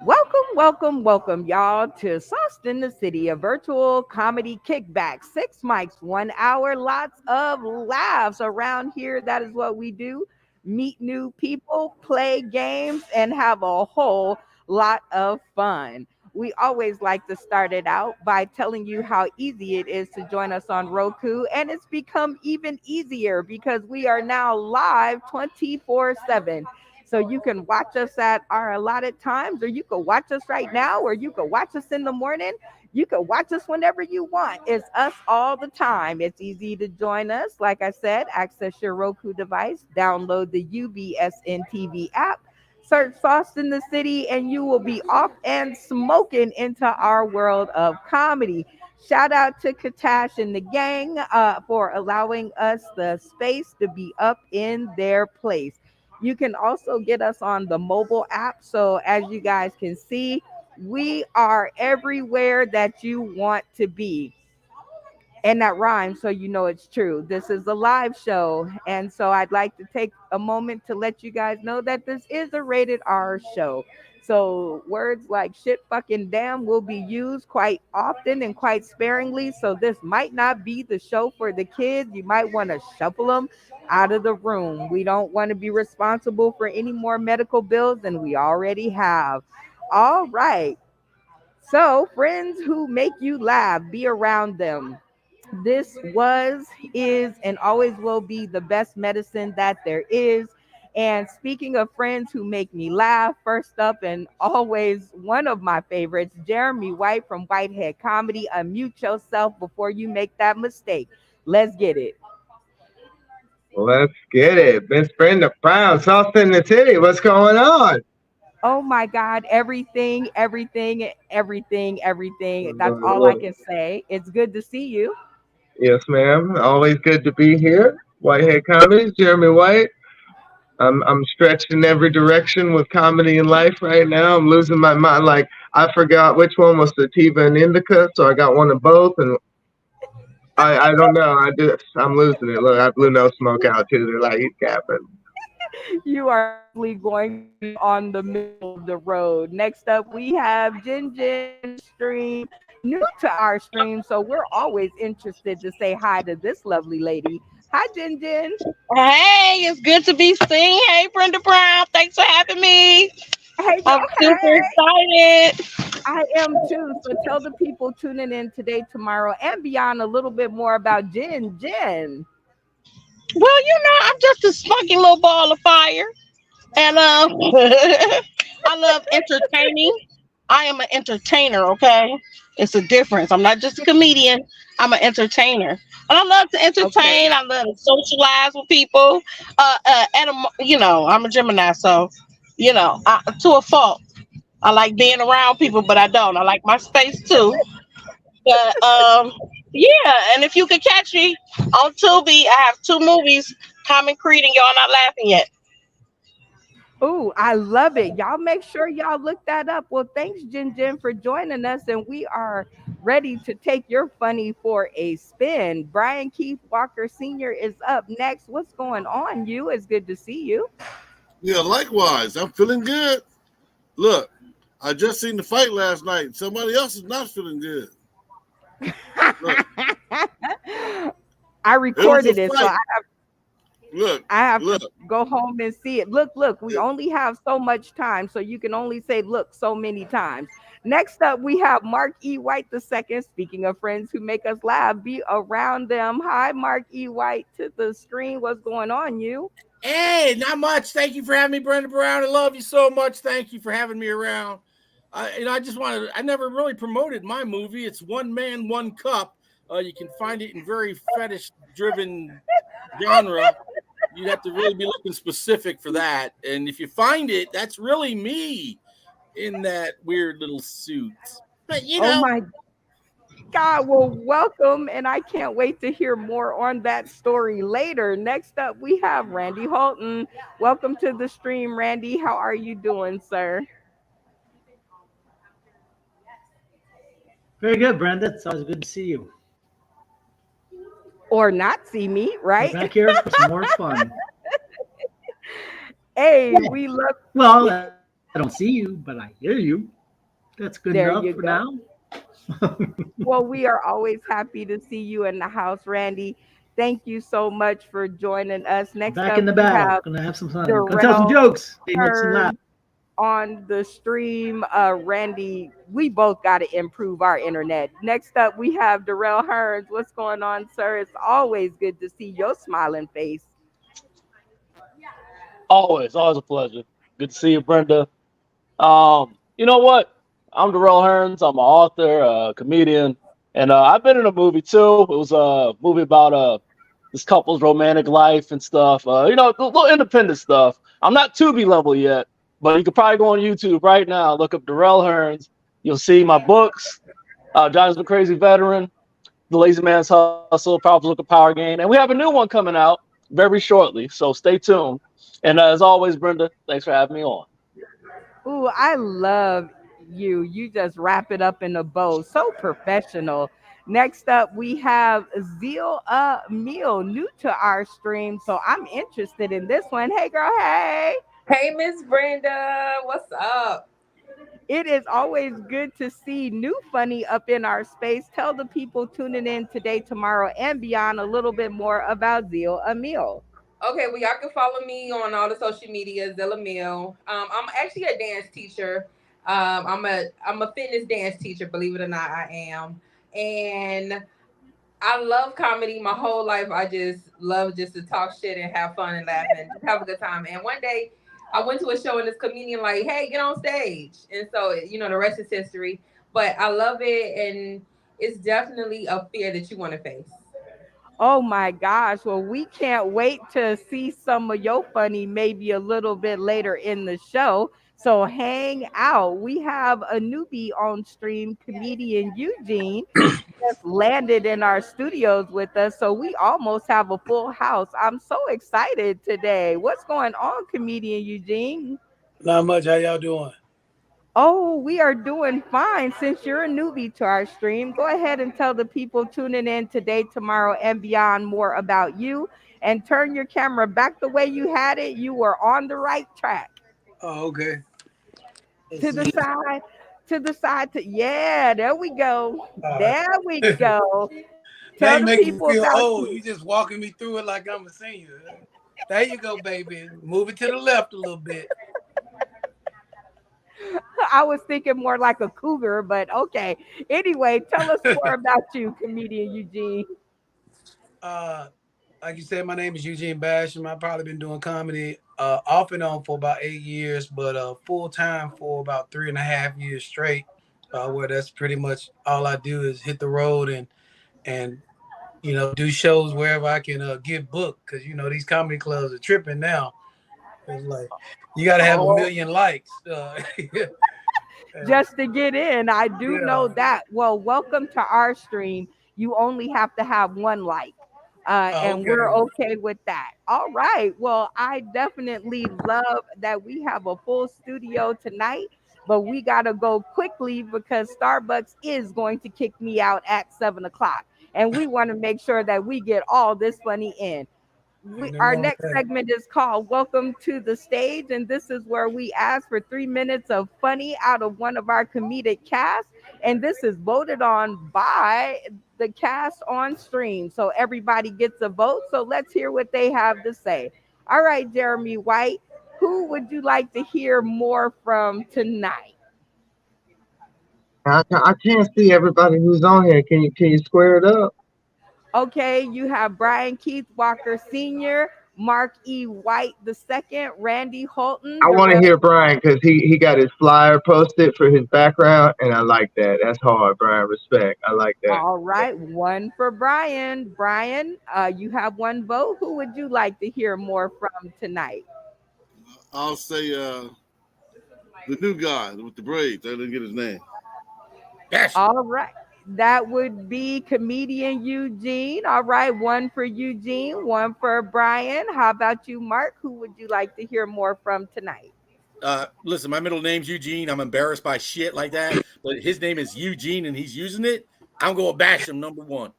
Welcome, y'all, to Sauced in the City, a virtual comedy kickback. 6 mics, 1 hour, lots of laughs around here. That is what we do. Meet new people, play games, and have a whole lot of fun. We always like to start it out by telling you how easy it is to join us on Roku, and it's become even easier because we are now live 24/7. So you can watch us at our allotted times, or you can watch us right now, or you can watch us in the morning. You can watch us whenever you want. It's us all the time. It's easy to join us. Like I said, access your Roku device, download the UBSN TV app, search Sauce in the City, and you will be off and smoking into our world of comedy. Shout out to Katash and the gang for allowing us the space to be up in their place. You can also get us on the mobile app. So, as you guys can see, we are everywhere that you want to be. And that rhymes, so you know it's true. This is a live show. And so, I'd like to take a moment to let you guys know that this is a rated R show. So, words like shit, fucking, damn will be used quite often and quite sparingly. So, this might not be the show for the kids. You might want to shuffle them out of the room. We don't want to be responsible for any more medical bills than we already have. All right. So, friends who make you laugh, be around them. This was, is, and always will be the best medicine that there is. And speaking of friends who make me laugh, first up and always one of my favorites, Jeremy White from Whitehead Comedy. Unmute yourself before you make that mistake. Let's get it. Let's get it. Miss Brenda Brown, South in the City. What's going on? Oh my God, everything. That's all I can say. It's good to see you. Yes, ma'am. Always good to be here. Whitehead Comedies, Jeremy White. I'm stretched in every direction with comedy in life right now. I'm losing my mind. Like I forgot which one was sativa and indica, so I got one of both, and I don't know. I'm losing it. Look, I blew no smoke out too. They're like he's capping. You are definitely going to be on the middle of the road. Next up, we have Jin Jin in the stream, new to our stream. So we're always interested to say hi to this lovely lady. Hi, Jin Jin. Hey, it's good to be seen. Hey, Brenda Brown. Thanks for having me. Hey, girl. I'm super Hey. excited. I am too. So tell the people tuning in today, tomorrow, and beyond a little bit more about Jin Jin. Well, I'm just a spunky little ball of fire. And I love entertaining. I am an entertainer, okay? It's a difference. I'm not just a comedian, I'm an entertainer. And I love to Okay. entertain, I love to socialize with people. I'm a Gemini, so, to a fault. I like being around people, but I don't. I like my space too. But yeah. And if you could catch me on Tubi, I have two movies, Common Creed and Y'all Not Laughing Yet. Ooh, I love it. Y'all make sure y'all look that up. Well, thanks, Jin Jin, for joining us. And we are ready to take your funny for a spin. Brian Keith Walker Sr. is up next. What's going on? You? It's good to see you. Yeah, likewise. I'm feeling good. Look, I just seen the fight last night. Somebody else is not feeling good. Look, I it was a recorded it, so fight. Look, I have to look. go home and see it. Look, we It, only have so much time, so you can only say look so many times. Next up, we have Mark E. White the second. Speaking of friends who make us laugh, be around them. Hi, Mark E. White to the screen. What's going on, you? Hey, not much. Thank you for having me, Brenda Brown. I love you so much. Thank you for having me around. I just wanted. I never really promoted my movie. It's One Man, One Cup. You can find it in very fetish-driven genre. You'd have to really be looking specific for that. And if you find it, that's really me in that weird little suit. But Oh my God, well, welcome, and I can't wait to hear more on that story later. Next up, we have Randy Holton. Welcome to the stream, Randy. How are you doing, sir? Very good, Brenda. It's always good to see you. Or not see me, We're right? back here for some more fun. Hey, we love. Well, I don't see you, but I hear you. That's good There enough you for go. now. Well, we are always happy to see you in the house, Randy. Thank you so much for joining us. Next Back up, in the we battle. have Gonna have some fun. Gonna tell some Darrell jokes. They make some laugh. Hearn on the stream. Randy, we both got to improve our internet. Next up, we have Darrell Hearns. What's going on, sir? It's always good to see your smiling face. Always a pleasure. Good to see you, Brenda. You know what? I'm Darrell Hearns. I'm an author, comedian, and I've been in a movie too. It was a movie about this couple's romantic life and stuff. The little independent stuff. I'm not Tubi level yet, but you could probably go on YouTube right now, look up Darrell Hearns. You'll see my books, Johnny's the Crazy Veteran, The Lazy Man's Hustle, Powerful Look at Power Game, and we have a new one coming out very shortly. So stay tuned. And as always, Brenda, thanks for having me on. Ooh, I love you. You just wrap it up in a bow. So professional. Next up, we have Zeal Meal, new to our stream. So I'm interested in this one. Hey, girl. Hey. Hey, Miss Brenda, what's up? It is always good to see new funny up in our space. Tell the people tuning in today, tomorrow, and beyond a little bit more about Zeal Emil. Okay, well, y'all can follow me on all the social media, Zilla Mill. I'm actually a dance teacher. I'm a fitness dance teacher, believe it or not, I am. And I love comedy my whole life. I just love just to talk shit and have fun and laugh and just have a good time. And one day I went to a show and this comedian like, hey, get on stage. And so, the rest is history. But I love it and it's definitely a fear that you want to face. Oh my gosh. Well, we can't wait to see some of your funny maybe a little bit later in the show. So hang out. We have a newbie on stream, comedian Eugene, just landed in our studios with us. So we almost have a full house. I'm so excited today. What's going on, comedian Eugene? Not much. How y'all doing? Oh, we are doing fine. Since you're a newbie to our stream, go ahead and tell the people tuning in today, tomorrow, and beyond more about you. And turn your camera back the way you had it. You were on the right track. Oh, okay. To Let's the see. side, to the side. Yeah, there we go. Uh, There we go. now Tell you the making me people feel about old. you. You just walking me through it like I'm a senior. There you go, baby. Move it to the left a little bit. I was thinking more like a cougar, but okay. Anyway, tell us more about you, comedian Eugene. uh, like you said, my name is Eugene Basham. I've probably been doing comedy off and on for about 8 years, but full time for about 3.5 years straight. Where that's pretty much all I do is hit the road and do shows wherever I can get booked because these comedy clubs are tripping now. It's like you got to have a Oh, million likes. just to get in. I do know Yeah. that. Well, welcome to our stream. You only have to have one like. And we're Okay. okay with that. All right. Well, I definitely love that we have a full studio tonight, but we got to go quickly because Starbucks is going to kick me out at 7 o'clock. And we want to make sure that we get all this money in. Ain't nothing Our wrong with next that. segment is called Welcome to the Stage, and this is where we ask for 3 minutes of funny out of one of our comedic casts, and this is voted on by the cast on stream. So everybody gets a vote. So let's hear what they have to say. All right, Jeremy White, who would you like to hear more from tonight? I can't see everybody who's on here. Can you square it up? Okay, you have Brian Keith Walker Sr., Mark E. White II, Randy Holton, I want to Darrell. hear Brian because he got his flyer posted for his background, and I like that. That's hard, Brian. Respect. I like that. All right, one for Brian. Brian, you have one vote. Who would you like to hear more from tonight? I'll say the new guy with the braids. I didn't get his name. Yes. All right, that would be comedian Eugene. All right, one for Eugene, one for Brian. How about you, Mark? Who would you like to hear more from tonight? Listen, my middle name's Eugene. I'm embarrassed by shit like that, but his name is Eugene and he's using it. I'm going to bash him, #1.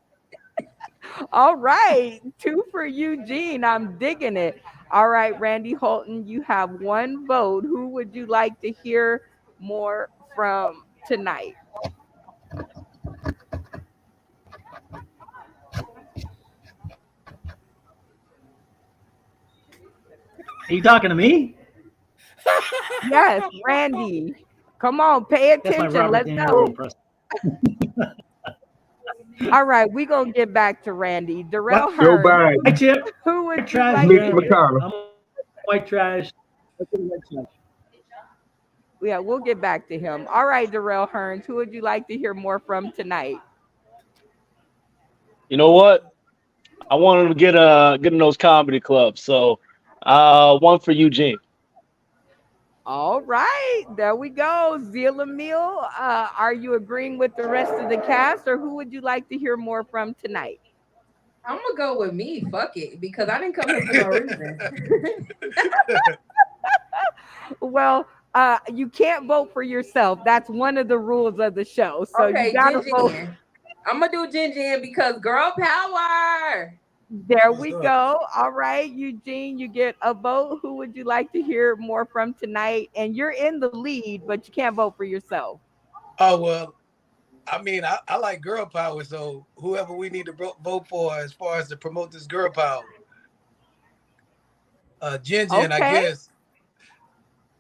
All right, two for Eugene. I'm digging it. All right, Randy Holton, you have one vote. Who would you like to hear more from tonight? Are you talking to me? Yes, Randy. Come on, pay That's my attention. Robert Let's De Niro go. impression. All right, we're gonna get back to Randy. White Darrell Joe Hearn, Biden, chip, who white would you trash, like Mitch to Jeremy. hear? McConnell. I'm white trash. White trash. Yeah, we'll get back to him. All right, Darrell Hearns, who would you like to hear more from tonight? You know what? I wanted to get in those comedy clubs. So, one for Eugene. All right, there we go. Zilla Meal, are you agreeing with the rest of the cast, or who would you like to hear more from tonight? I'm gonna go with me. Fuck it, because I didn't come here for no reason. Well, you can't vote for yourself. That's one of the rules of the show. So you Okay, got to Jin vote. Jin. I'm gonna do Jin Jin because girl power. There we go. All right, Eugene, you get a vote. Who would you like to hear more from tonight? And you're in the lead, but you can't vote for yourself. Oh well, I mean, I like girl power, so whoever we need to vote for as far as to promote this girl power, Jin Jin, I Okay. guess.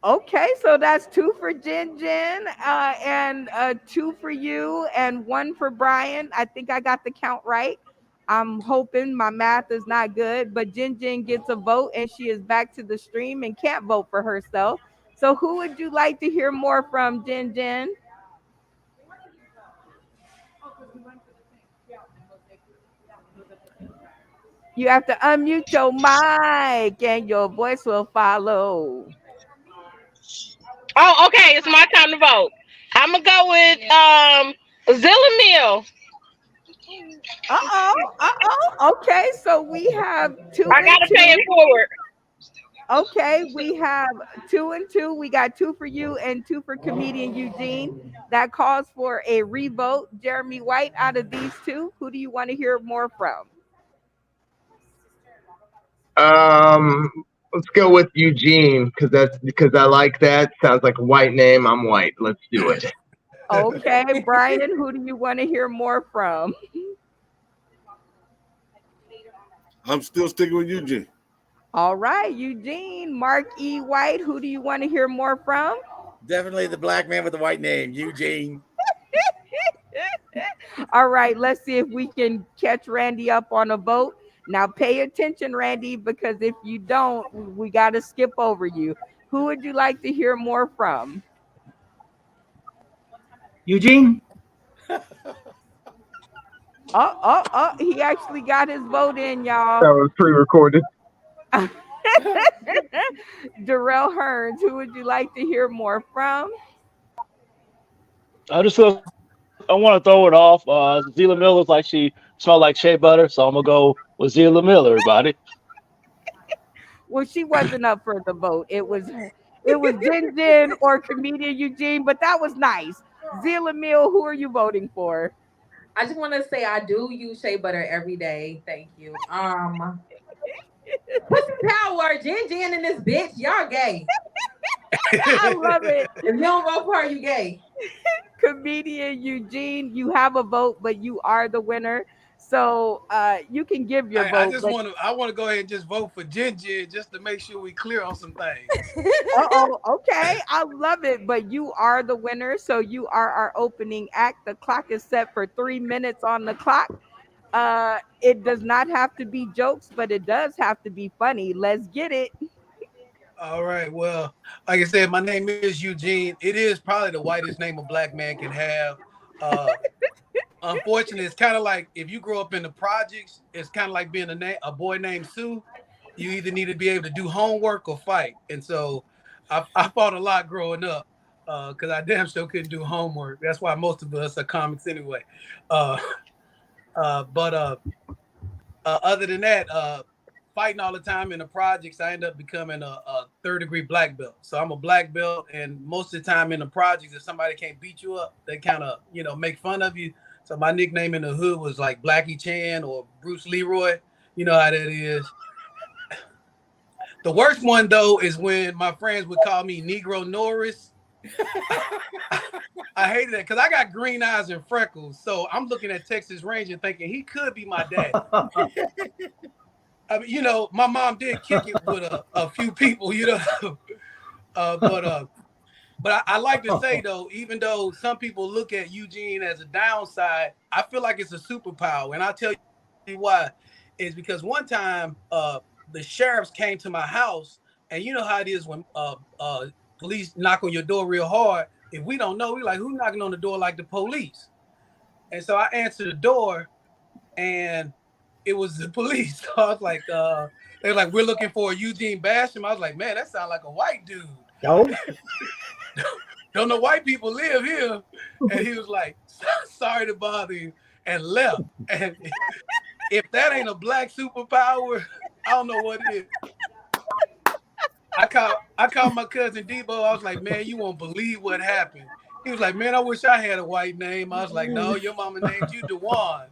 Okay, so that's two for Jin Jin, and two for you, and one for Brian. I think I got the count right. I'm hoping my math is not good, but Jin Jin gets a vote, and she is back to the stream and can't vote for herself. So, who would you like to hear more from, Jin Jin? You have to unmute your mic, and your voice will follow. Oh, okay. It's my time to vote. I'm gonna go with Zilla Mill. Okay, so we have two I and gotta pay it two. forward. Okay, we have two and two. We got two for you and two for comedian Eugene. That calls for a revote. Jeremy White, out of these two, who do you want to hear more from? Let's go with Eugene because I like that. Sounds like a white name. I'm white. Let's do it. Okay, Brian, who do you want to hear more from? I'm still sticking with Eugene. All right, Eugene, Mark E. White, who do you want to hear more from? Definitely the black man with the white name, Eugene. All right, let's see if we can catch Randy up on a vote. Now, pay attention, Randy, because if you don't, we got to skip over you. Who would you like to hear more from? Eugene? He actually got his vote in, y'all. That was pre-recorded. Darrell Hearns, who would you like to hear more from? I want to throw it off. Zila Miller looks like she smelled like shea butter, so I'm gonna go with Zila Miller. Everybody. Well, she wasn't up for the vote. It was Jin Jin or comedian Eugene, but that was nice. Zila Mill, who are you voting for? I just want to say I do use shea butter every day. Thank you. Pussy power, Jen Jen and this bitch. Y'all gay. I love it. If you don't vote for her, you gay. Comedian Eugene, you have a vote, but you are the winner. So you can give your I vote. just want to. I want to go ahead and just vote for Jin Jin just to make sure we clear on some things. Okay. I love it. But you are the winner. So you are our opening act. The clock is set for 3 minutes on the clock. It does not have to be jokes, but it does have to be funny. Let's get it. All right. Well, like I said, my name is Eugene. It is probably the whitest name a black man can have. Unfortunately, it's kind of like if you grow up in the projects, it's kind of like being a boy named Sue. You either need to be able to do homework or fight. And so I fought a lot growing up because I damn sure couldn't do homework. That's why most of us are comics anyway. Uh, but other than that, fighting all the time in the projects, I end up becoming a third-degree black belt. So I'm a black belt, and most of the time in the projects, if somebody can't beat you up, they kind of make fun of you. So my nickname in the hood was like Blackie Chan or Bruce Leroy. You know how that is. The worst one though is when my friends would call me Negro Norris. I hated that because I got green eyes and freckles. So I'm looking at Texas Ranger thinking he could be my daddy. I mean, my mom did kick it with a few people, but I like to say though, even though some people look at Eugene as a downside, I feel like it's a superpower, and I'll tell you why. Is because one time the sheriffs came to my house, and you know how it is when police knock on your door real hard. If we don't know, we like, who's knocking on the door like the police? And so I answered the door, and it was the police. So I was like, they're like, we're looking for Eugene Basham. I was like, man, that sounds like a white dude. No. Don't know white people live here. And he was like, sorry to bother you, and left. And if that ain't a black superpower, I don't know what it is. I called my cousin Debo. I was like, man, you won't believe what happened. He was like, man, I wish I had a white name. I was like, no, your mama named you Dewan.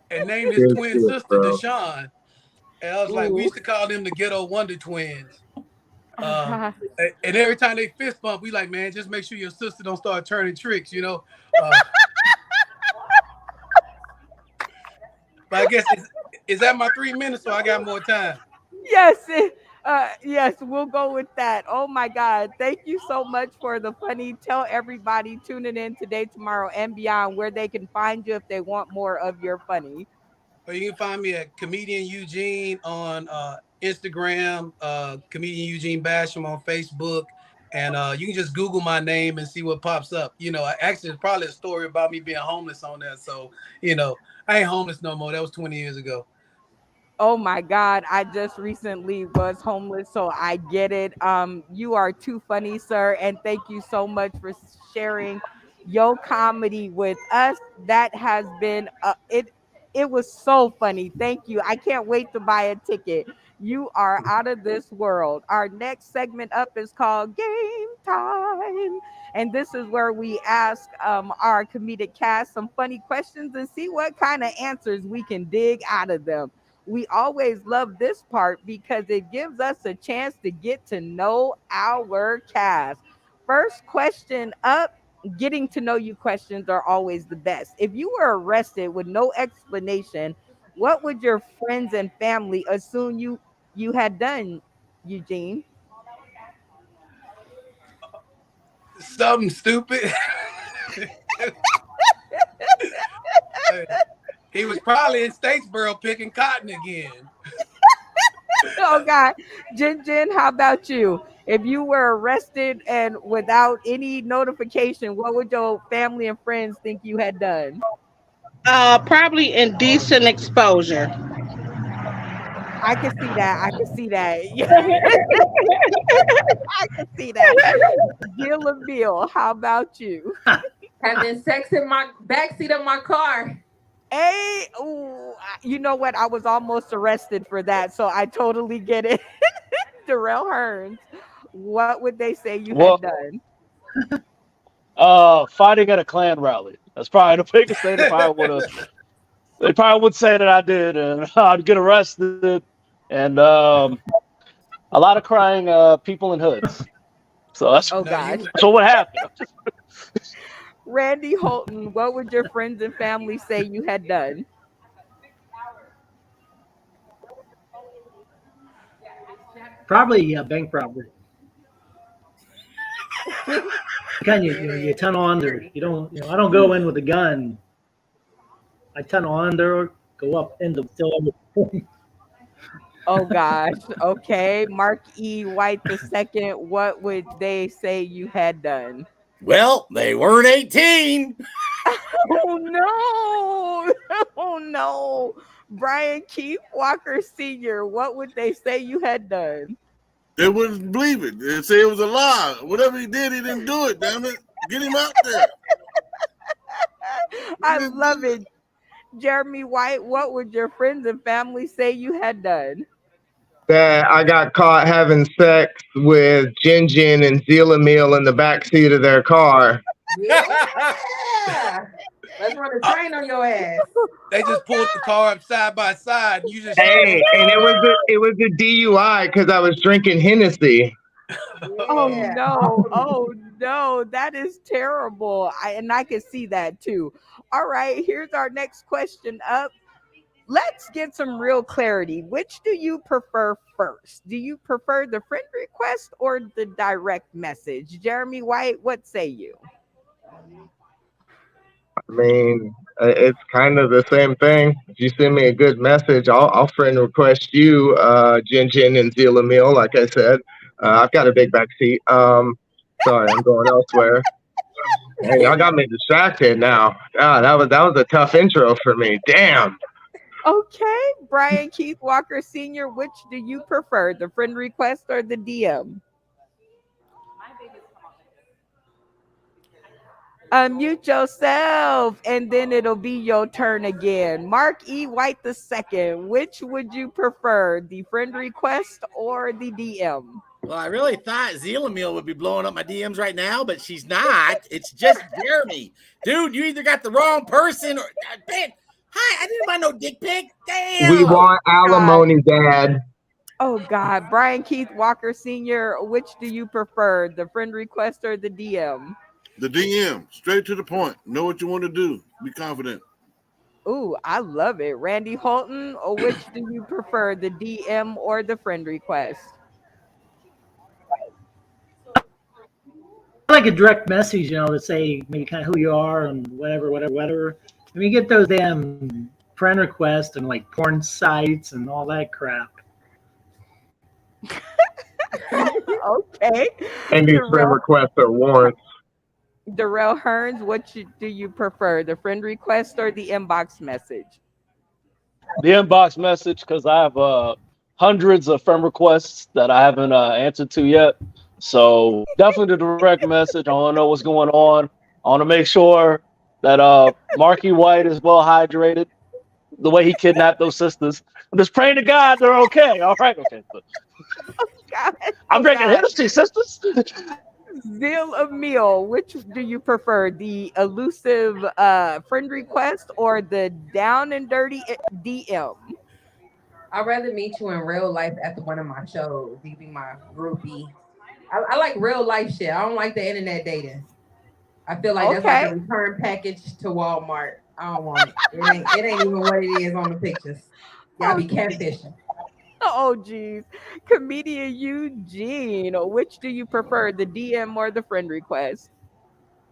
And named his twin sister Deshawn. And I was like, we used to call them the Ghetto Wonder Twins. And every time they fist bump, we like, man, just make sure your sister don't start turning tricks, But I guess is that my 3 minutes, or I got more time? Yes, yes, we'll go with that. Oh my God. Thank you so much for the funny. Tell everybody tuning in today, tomorrow, and beyond where they can find you if they want more of your funny. Or you can find me at Comedian Eugene on Instagram, Comedian Eugene Basham on Facebook. And you can just Google my name and see what pops up. Actually, it's probably a story about me being homeless on there. So, I ain't homeless no more. That was 20 years ago. Oh my God, I just recently was homeless, so I get it. You are too funny, sir, and thank you so much for sharing your comedy with us. That has been it was so funny. Thank you. I can't wait to buy a ticket. You are out of this world. Our next segment up is called Game Time. And this is where we ask our comedic cast some funny questions and see what kind of answers we can dig out of them. We always love this part because it gives us a chance to get to know our cast. First question up, getting to know you questions are always the best. If you were arrested with no explanation, what would your friends and family assume you had done, Eugene? Something stupid. He was probably in Statesboro picking cotton again. Oh God, Jen, how about you? If you were arrested and without any notification, what would your family and friends think you had done? Probably indecent exposure. I can see that. I can see that. Yeah, I can see that. Deal a meal. How about you? Having sex in my backseat of my car. Hey, ooh, you know what? I was almost arrested for that, so I totally get it. Darrell Hearns, what would they say you had Well, done? fighting at a Klan rally. That's probably the biggest thing they probably would say that I did, and I'd get arrested, and a lot of crying people in hoods. So that's Oh No, gosh. you so what happened. Randy Holton, what would your friends and family say you had done? Probably bank robbery. Can you tunnel under? You don't. I don't go in with a gun. I tunnel under, go up into still everything. Oh gosh. Okay. Mark E. White the second, what would they say you had done? Well, they weren't 18. Oh no. Oh no. Brian Keith Walker Sr., what would they say you had done? They wouldn't believe it. They'd say it was a lie. Whatever he did, he didn't do it, damn it. Get him out there. I love it. Jeremy White, what would your friends and family say you had done? That I got caught having sex with Jin and Zila Meal in the backseat of their car. Yeah. Let's run a train on your ass. They just pulled the car up side by side, and you just yelled Hey, and it was a DUI because I was drinking Hennessy. Oh Yeah. no. Oh no. That is terrible. I can see that too. All right, here's our next question up. Let's get some real clarity. Which do you prefer first? Do you prefer the friend request or the direct message? Jeremy White, what say you? I mean, it's kind of the same thing. If you send me a good message, I'll friend request you, Jin Jin and Zila Meal. Like I said, I've got a big back seat. Sorry, I'm going elsewhere. Hey, y'all got me distracted now. Ah, that was a tough intro for me. Damn. Okay, Brian Keith Walker Sr., which do you prefer, the friend request or the DM? Unmute yourself, and then it'll be your turn again. Mark E. White the second. Which would you prefer, the friend request or the DM? Well, I really thought Zelamil would be blowing up my DMs right now, but she's not. It's just Jeremy. Dude, you either got the wrong person or man, hi, I didn't buy no dick pic. We Damn. want alimony, Dad. Oh God, Brian Keith Walker Sr., which do you prefer, the friend request or the DM? The DM, straight to the point. Know what you want to do. Be confident. Ooh, I love it. Randy Holton, or which do you prefer, the DM or the friend request? I like a direct message, to say maybe kind of who you are and whatever. I mean, you get those damn friend requests and like porn sites and all that crap. Okay. And these friend Darrell, requests are warrants. Darrell Hearns, do you prefer, the friend request or the inbox message? The inbox message, because I have hundreds of friend requests that I haven't answered to yet. So definitely the direct message. I want to know what's going on. I want to make sure that Marky White is well hydrated. The way he kidnapped those sisters. I'm just praying to God they're okay. All right, okay. God, I'm oh drinking God. Hennessy, sisters. Zeal of meal, which do you prefer, the elusive friend request or the down and dirty DM? I'd rather meet you in real life after one of my shows. You be my groupie. I like real life shit. I don't like the internet dating. I feel like that's like Okay. a return package to Walmart. I don't want it. It ain't even what it is on the pictures. Y'all Oh, be catfishing. oh geez. Comedian Eugene, which do you prefer, the DM or the friend request?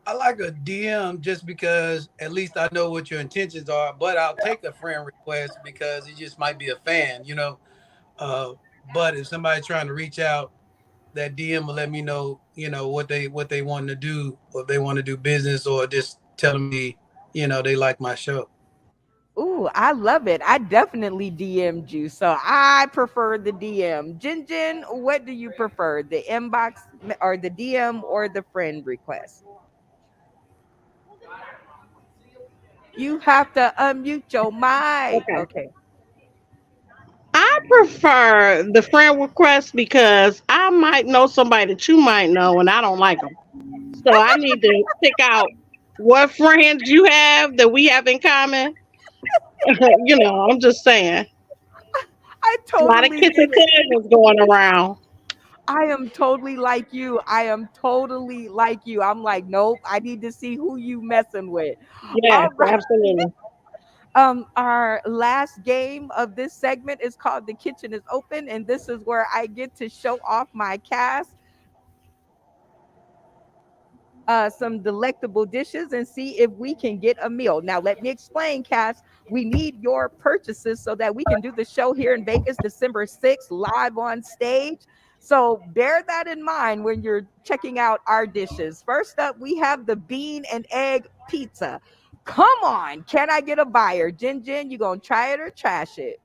I like a DM just because at least I know what your intentions are, but I'll take a friend request because it just might be a fan. Uh, but if somebody's trying to reach out, that DM will let me know, what they want to do, or if they want to do business, or just telling me, they like my show. Ooh, I love it. I definitely DM'd you, so I prefer the DM. Jin Jin, what do you prefer, the inbox or the DM or the friend request? You have to unmute your mic. Okay. Okay. I prefer the friend request because I might know somebody that you might know and I don't like them. So I need to pick out what friends you have that we have in common. I'm just saying. I A lot of totally kissing get it. cousins going around. I am totally like you. I am totally like you. I'm like, nope, I need to see who you messing with. Yes, All right. absolutely. Our last game of this segment is called The Kitchen is Open, and this is where I get to show off my cast some delectable dishes and see if we can get a meal. Now, let me explain, Cass. We need your purchases so that we can do the show here in Vegas December 6th live on stage. So bear that in mind when you're checking out our dishes. First up, we have the bean and egg pizza. Come on, can I get a buyer? Jin Jin, you gonna try it or trash it?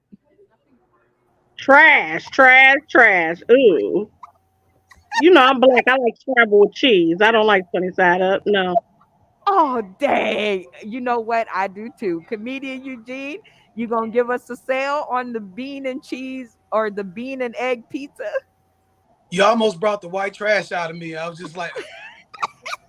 Trash, trash, trash. Ooh. I'm black. I like scrambled with cheese. I don't like sunny side up. No. Oh, dang. You know what? I do too. Comedian Eugene, you gonna give us a sale on the bean and cheese or the bean and egg pizza? You almost brought the white trash out of me. I was just like,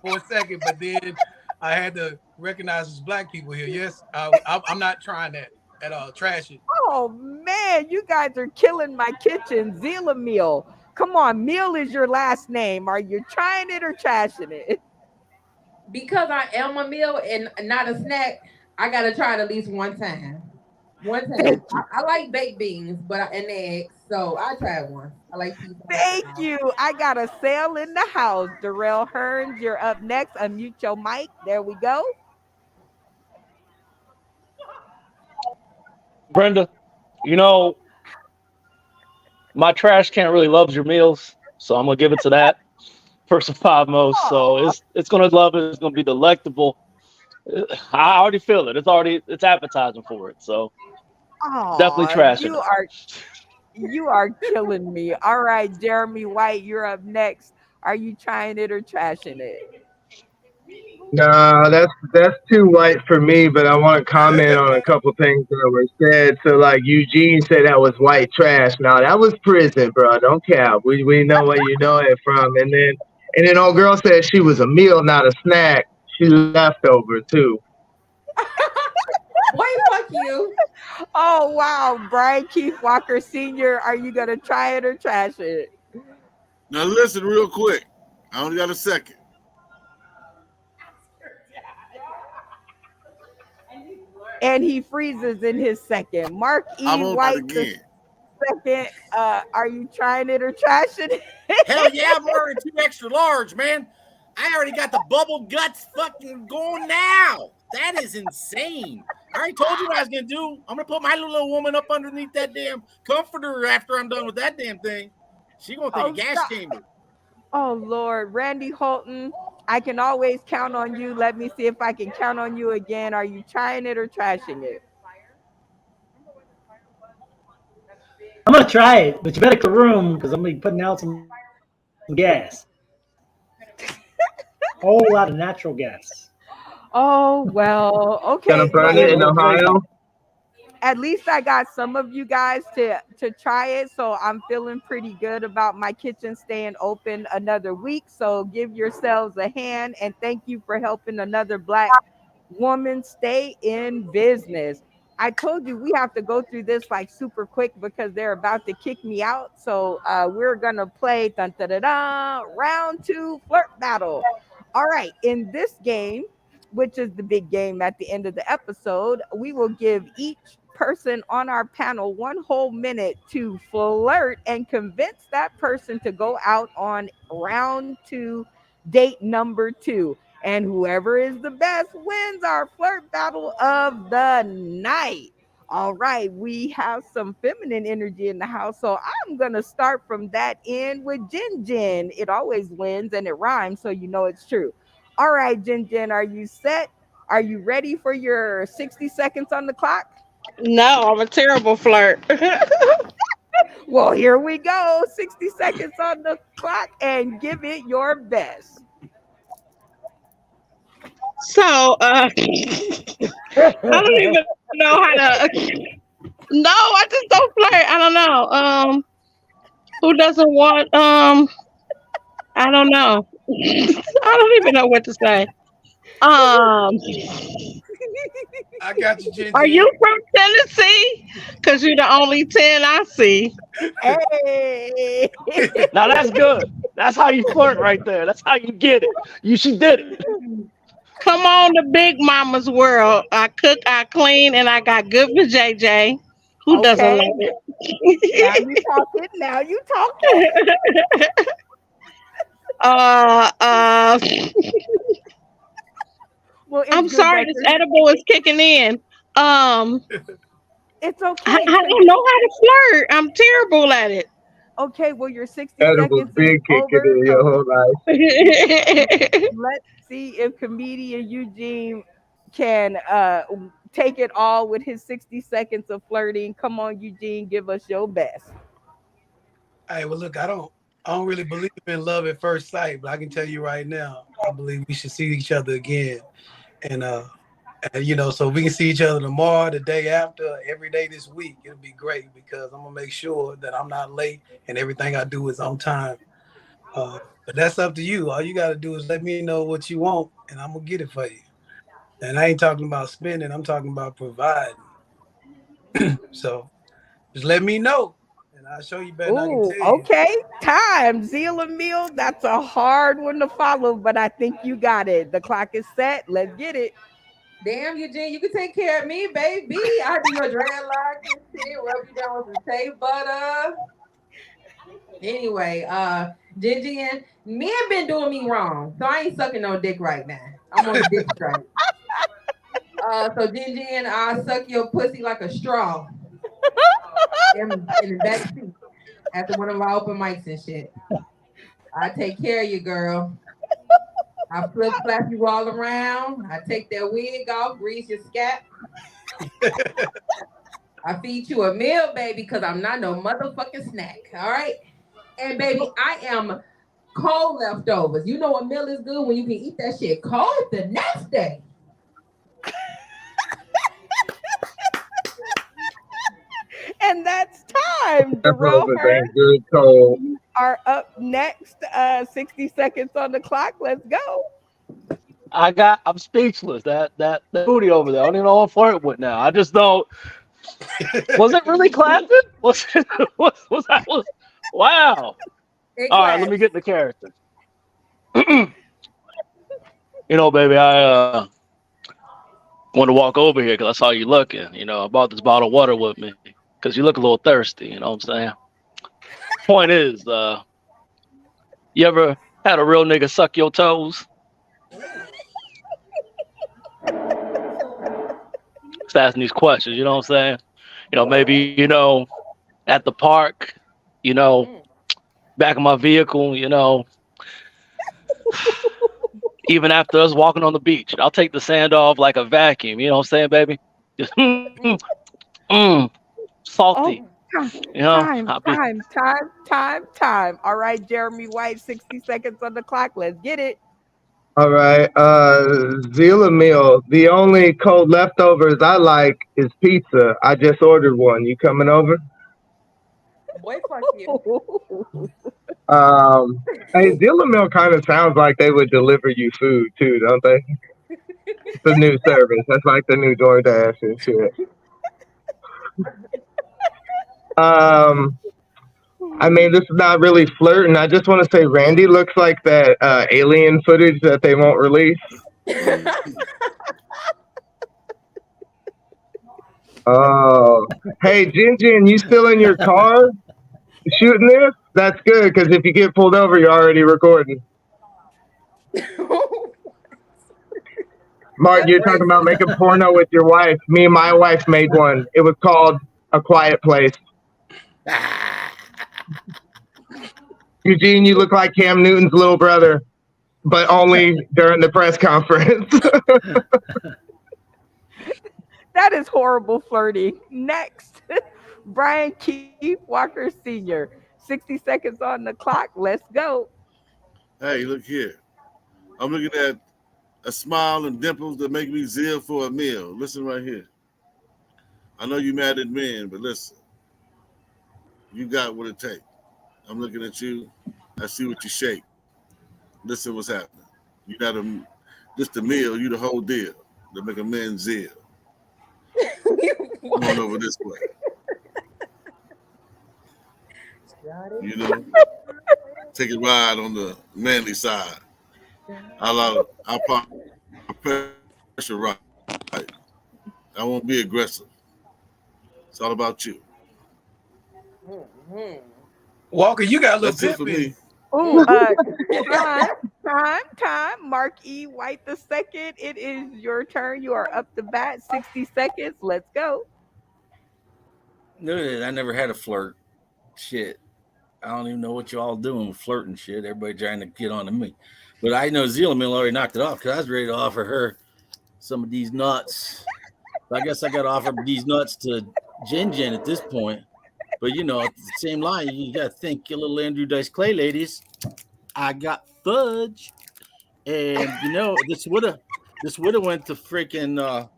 for a second, but then I had to recognize as black people here. Yes, I'm not trying that at all. Trash it. Oh man, you guys are killing my kitchen. Zila meal. Come on, meal is your last name. Are you trying it or trashing it? Because I am a meal and not a snack, I gotta try it at least one time. One Thank time. you. I like baked beans, and eggs, so I tried one. I like cheese. I like Thank it. you. I got a sale in the house. Darrell Hearns, you're up next. Unmute your mic. There we go. Brenda, you know, my trash can really loves your meals, so I'm gonna give it to that first and foremost. So Oh, it's gonna love it. It's gonna be delectable. I already feel it. It's appetizing for it. So definitely oh, trashing you it. are you are killing me. All right, Jeremy White, you're up next. Are you trying it or trashing it? No, that's too white for me. But I want to comment on a couple things that were said. So, like Eugene said, that was white trash. Now that was prison, bro. Don't cap. We know where you know it from. And then old girl said she was a meal, not a snack. She leftover too. Boy, fuck you. Oh wow, Brian Keith Walker Sr., are you gonna try it or trash it? Now listen real quick. I only got a second. And he freezes in his second. Mark I'm E. on that White the again. second. Are you trying it or trashing Hell it? yeah, I'm ordering 2 extra large, man. I already got the bubble guts fucking going now. That is insane. I already told you what I was gonna do. I'm gonna put my little woman up underneath that damn comforter after I'm done with that damn thing. She gonna think a Oh gas stop. chamber. Oh Lord, Randy Holton, I can always count on you. Let me see if I can count on you again. Are you trying it or trashing it? I'm gonna try it, but you better clear the room because I'm gonna be putting out some gas. Whole lot of natural gas. Oh well, Gonna okay. It's burn Well, getting it a in little crazy. Ohio. at least I got some of you guys to try it, so I'm feeling pretty good about my kitchen staying open another week. So give yourselves a hand and thank you for helping another black woman stay in business. I told you we have to go through this like super quick because they're about to kick me out. So we're gonna play dun, da, da, da, round two flirt battle. All right, in this game, which is the big game at the end of the episode, we will give each person on our panel 1 whole minute to flirt and convince that person to go out on round two, date number two. And whoever is the best wins our flirt battle of the night. All right, we have some feminine energy in the house. So I'm going to start from that end with Jin Jin. It always wins and it rhymes, so you know it's true. All right, Jin Jin, are you set? Are you ready for your 60 seconds on the clock? No, I'm a terrible flirt. Well, here we go. 60 seconds on the clock and give it your best. So, I don't even know how to. No, I just don't flirt. I don't know. Who doesn't want? I don't know. I don't even know what to say. Um, I got you, Jin are Jin. you from Tennessee? Cause you're the only 10 I see. Hey. Now that's good. That's how you flirt right there. That's how you get it. She did it. Come on, the big mama's world. I cook, I clean, and I got good for JJ. Who doesn't Okay. love Now you it? talking. Now you talking. uh, uh, Well, it's I'm good sorry, that this you're. edible is kicking in. It's I okay because don't know how to flirt. I'm terrible at it. okay. Well, your 60 Edibles seconds is big kicking over. in your So whole life. let's see if comedian Eugene can take it all with his 60 seconds of flirting. Come on, Eugene, give us your best. Hey, well, look, I don't really believe in love at first sight, but I can tell you right now, I believe we should see each other again, and so we can see each other tomorrow, the day after, every day this week. It'll be great because I'm gonna make sure that I'm not late and everything I do is on time. But that's up to you. All you gotta do is let me know what you want, and I'm gonna get it for you. And I ain't talking about spending, I'm talking about providing. So just let me know and I'll show you better than I can Ooh, tell you. okay. Time. Zeal and meal. That's a hard one to follow, but I think you got it. The clock is set. Let's get it. Damn, Eugene, you can take care of me, baby. I do your dreadlocks and shit, rub you down with some shea butter. Anyway, Gingy, men been doing me wrong, so I ain't sucking no dick right now. I'm on a dick strike. So Gingy, I'll suck your pussy like a straw in the back seat after one of our open mics and shit. I take care of you, girl. I flip flap you all around. I take that wig off, grease your scalp. I feed you a meal, baby, because I'm not no motherfucking snack. All right? And baby, I am cold leftovers. You know a meal is good when you can eat that shit cold the next day. And that's time. Darrell Leftovers Hearn ain't good cold. are up next. 60 seconds on the clock. Let's go. I'm speechless. That booty over there. I don't even know what I'm flirting with now. I just don't. Was it really clapping? Was it? Was that was? Wow. It All right, let claps. me get in the character. Baby, I want to walk over here because I saw you looking. I bought this bottle of water with me because you look a little thirsty. You know what I'm saying? Point is, you ever had a real nigga suck your toes? Just asking these questions. You know what I'm saying? Maybe at the park. You know, back of my vehicle. Even after us walking on the beach, I'll take the sand off like a vacuum. You know what I'm saying, baby? Just salty. Oh, I'll be time. All right, Jeremy White, 60 seconds on the clock. Let's get it. All right. Zila meal. The only cold leftovers I like is pizza. I just ordered one. You coming over? Boy, fuck you. Um, hey, Zila meal kind of sounds like they would deliver you food too, don't they? It's a new service. That's like the new DoorDash and shit. Um, I mean, this is not really flirting. I just want to say Randy looks like that alien footage that they won't release. Oh, hey, Jin, you still in your car shooting this? That's good because if you get pulled over, you're already recording. Mark, That's you're talking about racist. making porno with your wife. Me and my wife made one. It was called A Quiet Place. Eugene, you look like Cam Newton's little brother, but only during the press conference. That is horrible flirting. Next, Brian Keith Walker Sr., 60 seconds on the clock. Let's go. Hey, look here. I'm looking at a smile and dimples that make me zeal for a meal. Listen right here. I know you mad at men, but listen. You got what it takes. I'm looking at you. I see what you shake. Listen what's happening. You got just a meal, you the whole deal. To make a man zeal. Come on over this way. Take a ride on the manly side. I'll pressure right. I won't be aggressive. It's all about you. Walker, you got a little That's it for pimp in me. it. Ooh, time. Mark E. White the second. It is your turn. You are up to bat. 60 seconds. Let's go. No, I never had a flirt. Shit. I don't even know what y'all doing with flirting shit. Everybody trying to get on to me. But I know Zila Mill already knocked it off because I was ready to offer her some of these nuts. But I guess I got to offer these nuts to Jen at this point. But, at the same line, you got to think your little Andrew Dice Clay ladies. I got fudge. And, this would have went to freaking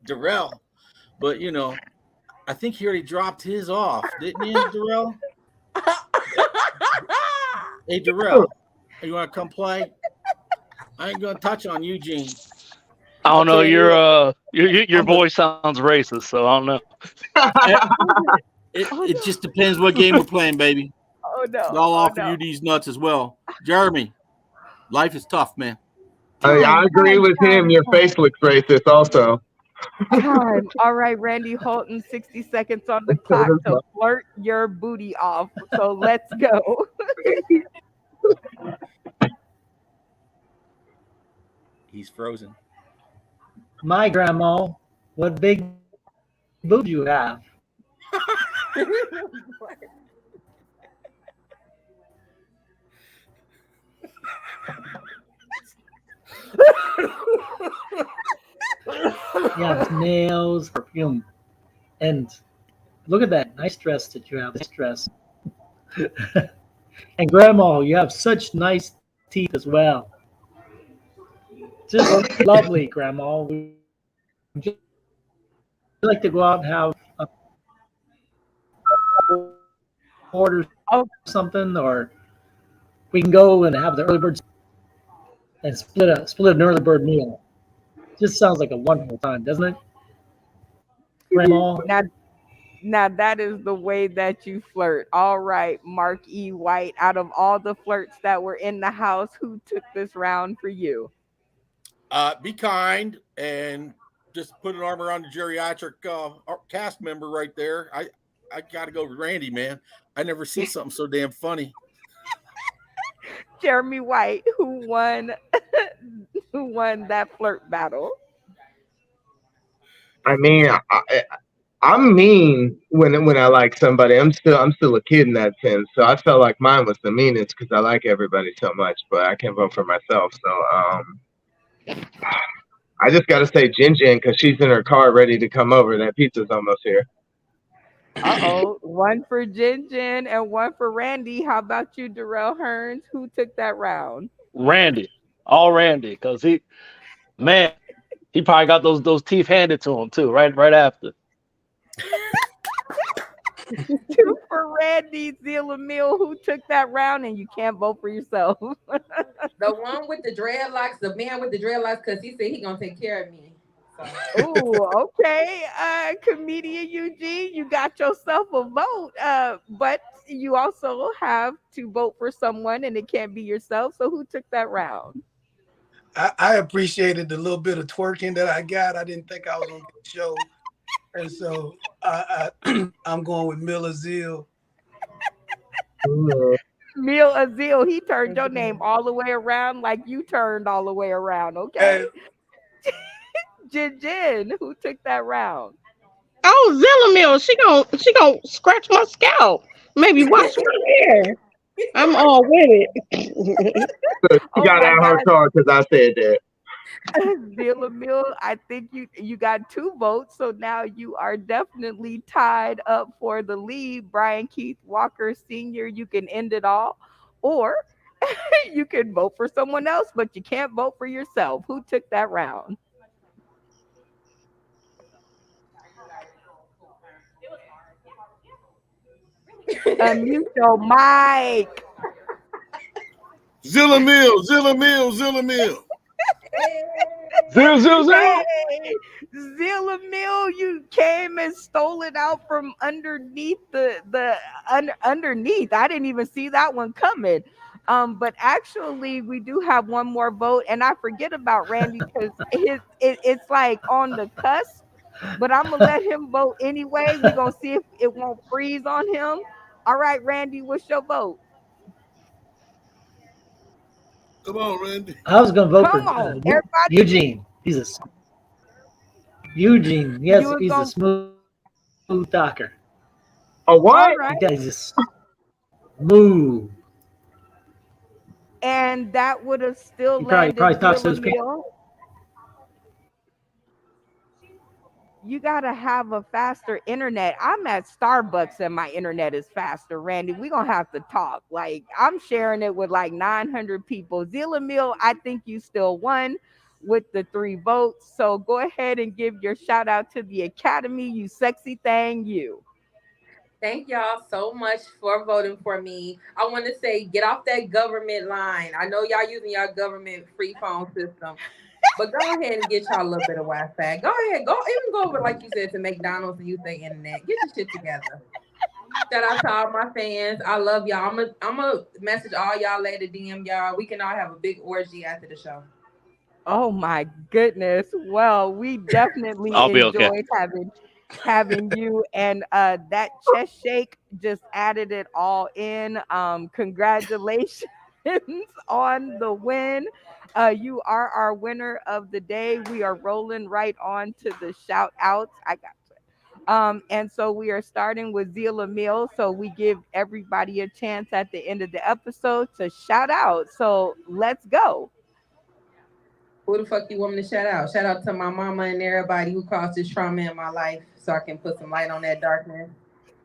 Darrell. But, I think he already dropped his off, didn't you, Darrell? Hey, Darrell, you want to come play? I ain't going to touch on Eugene. I don't know. Okay, look, Your I'm a, voice sounds racist, so I don't know. eh, it Oh it no. just depends what game we're playing, baby. Oh no. I'll Oh offer no. you these nuts as well. Jeremy, life is tough, man. I Time, agree time, with him. time, Your time. face looks racist, also. Time. All right, Randy Holton, 60 seconds on the clock to flirt your booty off. So let's go. He's frozen. My grandma, what big boobs you have. You have nails, perfume, and look at that nice dress that you have. Nice dress. And grandma, you have such nice teeth as well. Just lovely, grandma. Would you like to go out and have order Oh, something, or we can go and have the early bird and split an early bird meal. Just sounds like a wonderful time, doesn't it, grandma? now, now that is the way that you flirt. All right, Mark E. White, out of all the flirts that were in the house, who took this round for you? Be kind and just put an arm around the geriatric cast member right there. I got to go with Randy, man. I never see something so damn funny. Jeremy White, who won who won that flirt battle. I mean, I'm mean when I like somebody. I'm still a kid in that sense. So I felt like mine was the meanest because I like everybody so much, but I can't vote for myself. So I just got to say Jin Jin because she's in her car ready to come over. That pizza's almost here. Uh-oh. One for Jin Jin and one for Randy. How about you, Darrell Hearns? Who took that round? Randy, all Randy, because man, he probably got those teeth handed to him too, right after. Two for Randy. Zilla Mill, who took that round, and you can't vote for yourself. The one with the dreadlocks, the man with the dreadlocks, because he said he gonna take care of me. So Ooh, okay. Comedian Eugene, you got yourself a vote. But you also have to vote for someone and it can't be yourself. So who took that round? I appreciated the little bit of twerking that I got. I didn't think I was gonna get the show, and so I'm going with Miller Zeal. Mil Azil, he turned your name all the way around like you turned all the way around, okay? And Jin Jin, who took that round? Oh, Zilla Mill, she gonna scratch my scalp. Maybe wash my hair. I'm all with it. So she Oh got my out her God, car because I said that. Zilla Mill, I think you got two votes, so now you are definitely tied up for the lead. Brian Keith Walker Sr., you can end it all, or you can vote for someone else, but you can't vote for yourself. Who took that round? Unmute your mic. Zilla Mill, Zilla Mill, Zilla Mill. Zero, zero, zero. Hey, Zilla Mill, you came and stole it out from underneath underneath. I didn't even see that one coming. But actually, we do have one more vote, and I forget about Randy because it's like on the cusp. But I'm gonna let him vote anyway. We're gonna see if it won't freeze on him. All right, Randy, what's your vote? Come on, Randy. I was gonna vote for Come on, everybody. Eugene. Eugene. You Yes, were he's a going. smooth talker. A All what? right. He's just smooth. And that would have still He probably landed talks to Zilla his parents. Mill. You gotta have a faster internet. I'm at Starbucks and my internet is faster, Randy. We're gonna have to talk. Like I'm sharing it with like 900 people. Zilla Mill, I think you still won with the three votes. So go ahead and give your shout out to the Academy, you sexy thing, you. thank y'all so much for voting for me. I want to say, get off that government line. I know y'all using y'all government free phone system. But go ahead and get y'all a little bit of Wi-Fi. Go ahead, go even go over like you said to McDonald's and use their internet. Get your shit together. Shout out to all my fans. I love y'all. I'm a message all y'all later, DM y'all. We can all have a big orgy after the show. Oh my goodness. Well, we definitely I'll be okay. enjoyed having you, and that chest shake just added it all in. Congratulations on the win. You are our winner of the day. We are rolling right on to the shout outs. I got and so we are starting with Zila Meal. So we give everybody a chance at the end of the episode to shout out. So let's go. Who the fuck you want me to shout out? Shout out to my mama and everybody who caused this trauma in my life so I can put some light on that darkness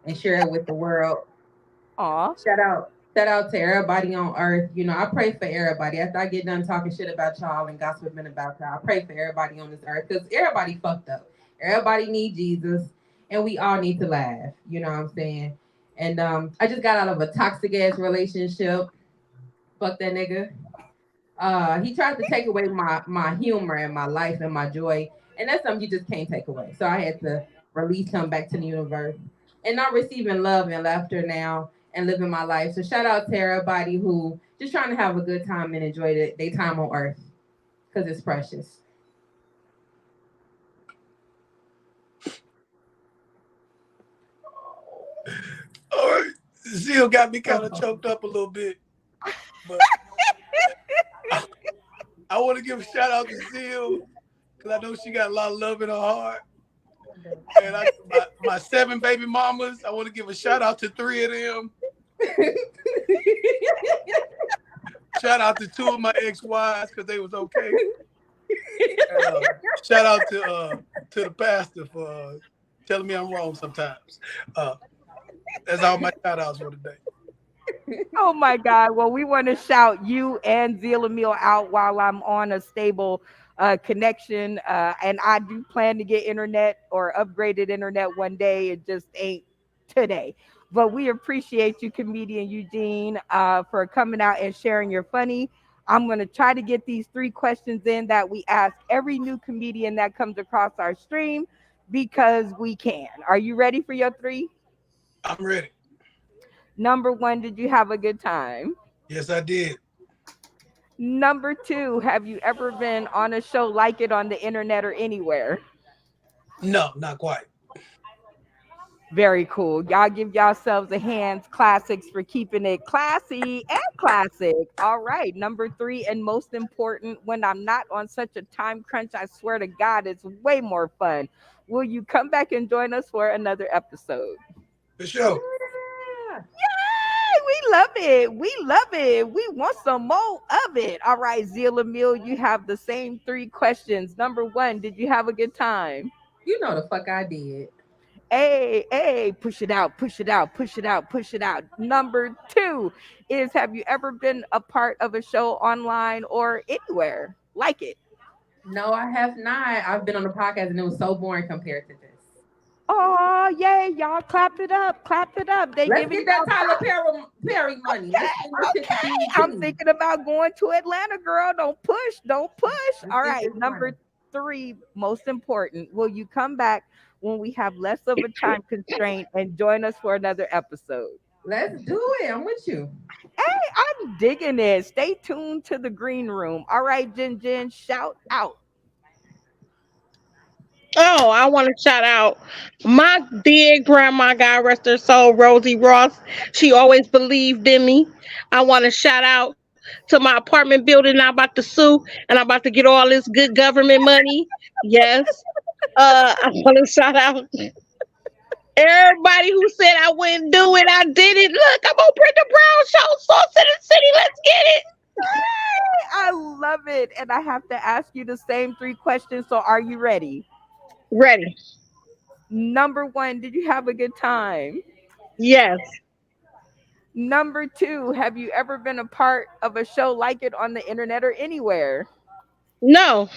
and share it with the world. Aw. Shout out to everybody on earth. You know, I pray for everybody. After I get done talking shit about y'all and gossiping about y'all, I pray for everybody on this earth because everybody fucked up. Everybody need Jesus, and we all need to laugh. You know what I'm saying? And I just got out of a toxic ass relationship. Fuck that nigga. He tried to take away my humor and my life and my joy, and that's something you just can't take away. So I had to release him back to the universe, and I'm receiving love and laughter now and living my life. So shout out to everybody who just trying to have a good time and enjoy their time on Earth because it's precious. All right. Zeal got me kind of choked up a little bit, but I want to give a shout out to Zeal because I know she got a lot of love in her heart. And my 7 baby mamas, I want to give a shout out to 3 of them. Shout out to 2 of my ex-wives because they was okay. Shout out to the pastor for telling me I'm wrong sometimes. That's all my shout outs for today. Oh my God. Well, we want to shout you and Zila Meal out while I'm on a stable connection. And I do plan to get internet or upgraded internet one day. It just ain't today. But we appreciate you, comedian Eugene, for coming out and sharing your funny. I'm going to try to get these 3 questions in that we ask every new comedian that comes across our stream because we can. Are you ready for your 3? I'm ready. Number 1, did you have a good time? Yes, I did. Number 2, have you ever been on a show like it on the internet or anywhere? No, not quite. Very cool. Y'all give yourselves a hands classics for keeping it classy and classic. All right. Number 3, and most important, when I'm not on such a time crunch, I swear to God, it's way more fun. Will you come back and join us for another episode? For sure. Yeah. Yay! We love it. We love it. We want some more of it. All right, Zila Meal, you have the same 3 questions. Number 1, did you have a good time? You know the fuck I did. Hey, hey, push it out, push it out, push it out, push it out. Number 2 is, have you ever been a part of a show online or anywhere like it? No, I have not. I've been on the podcast and it was so boring compared to this. Oh, yay, y'all clap it up, clap it up. They Let's giving get that y'all Tyler Perry money. okay, Let's send this shit to okay. I'm BET. thinking about going to Atlanta, girl. Don't push, don't push. Let's All get right, this money. number 3, most important. Will you come back when we have less of a time constraint and join us for another episode? Let's do it. I'm with you. Hey, I'm digging it. Stay tuned to the green room. All right, Jen Jen, shout out. Oh, I want to shout out my dear grandma, God rest her soul, Rosie Ross. She always believed in me. I want to shout out to my apartment building I'm about to sue, and I'm about to get all this good government money. Yes. I want to shout out everybody who said I wouldn't do it. I did it. Look, I'm on Brenda Brown show, Sauce in the City. Let's get it. I love it. And I have to ask you the same 3 questions. So are you ready? Ready. Number 1, did you have a good time? Yes. Number 2, have you ever been a part of a show like it on the internet or anywhere? No.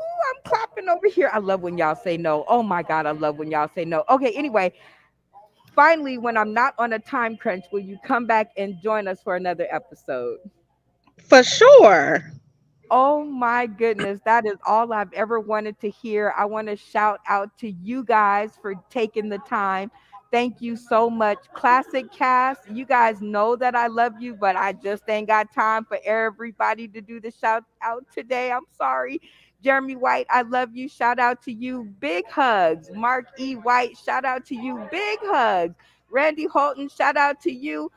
Ooh, I'm clapping over here. I love when y'all say no. Oh my God, I love when y'all say no. Okay, anyway, finally, when I'm not on a time crunch, will you come back and join us for another episode? For sure. Oh my goodness, that is all I've ever wanted to hear. I want to shout out to you guys for taking the time. Thank you so much. Classic Cast, you guys know that I love you, but I just ain't got time for everybody to do the shout out today. I'm sorry. Jeremy White, I love you. Shout out to you. Big hugs. Mark E. White, shout out to you. Big hugs. Randy Holton, shout out to you.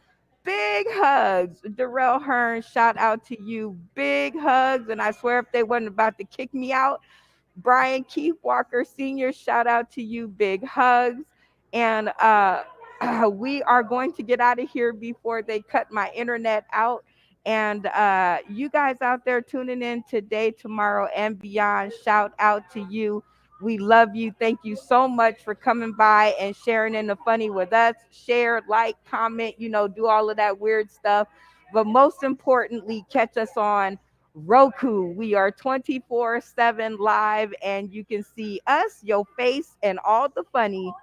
Big hugs. Darrell Hearn, shout out to you. Big hugs. And I swear if they wasn't about to kick me out, Brian Keith Walker Sr., shout out to you. Big hugs. And we are going to get out of here before they cut my internet out. And you guys out there tuning in today, tomorrow, and beyond, shout out to you. We love you. Thank you so much for coming by and sharing in the funny with us. Share, like, comment, do all of that weird stuff. But most importantly, catch us on Roku. We are 24/7 live, and you can see us, your face, and all the funny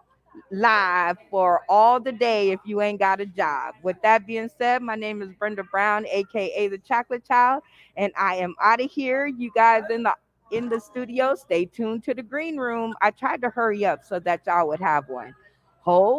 live for all the day if you ain't got a job. With that being said, my name is Brenda Brown, aka the Chocolate Child, and I am out of here. You guys in the studio, stay tuned to the green room. I tried to hurry up so that y'all would have one. Hold